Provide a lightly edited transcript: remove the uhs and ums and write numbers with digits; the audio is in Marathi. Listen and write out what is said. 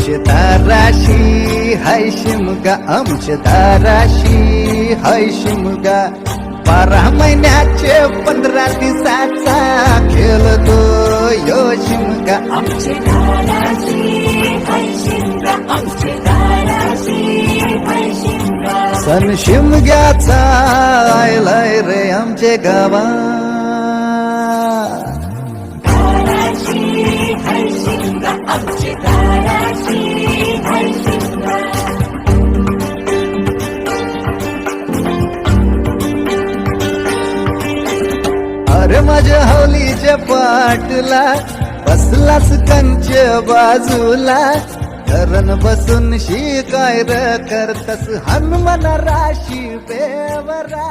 आमच्या दाराशी हाय शिमगा, आमच्या दाराशी हाय शिमगा. 12 महिन्याचे 15 दिवसाचा खेळतो यो शिमगा. आमच्या दाराशी हाय शिमगा, आमच्या दाराशी हाय शिमगा. सण शिमग्याचा आयलाय रे आमचे गावा. दाराशी हाय शिमगा, आमच्या दाराशी हाय शिमगा. अरे माझ्या हौलीच्या पाटला बसलास कंच्या बाजूला. धरण बसून शिकायर करतस हनुमान राशी बेवरा.